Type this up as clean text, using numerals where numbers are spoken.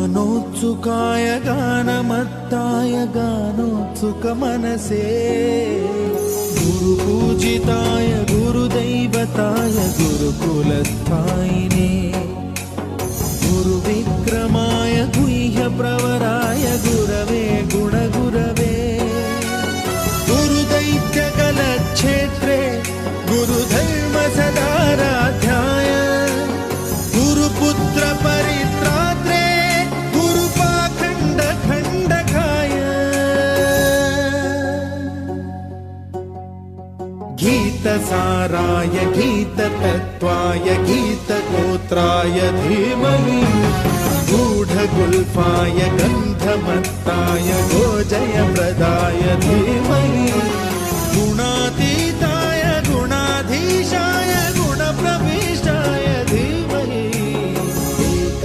गानोत्सुकाय गानमत्ताय गानोत्सुकमनसे गुरुपूजिताय गुरुदैवताय गुरुकुलस्थायिने गुरुविक्रमाय गुह्यप्रवराय गुरवे गुणगुरवे गुरुदैत्यकलक्षेत्रे गुरुधर्मसदाराध्याय गुरुपुत्र परित्रात्रे गुरुपाखण्डखण्डकाय गीतसाराय गीततत्त्वाय गीतगोत्राय धीमहि गूढगुल्फाय गन्धमत्ताय गोजयप्रदाय धीमहि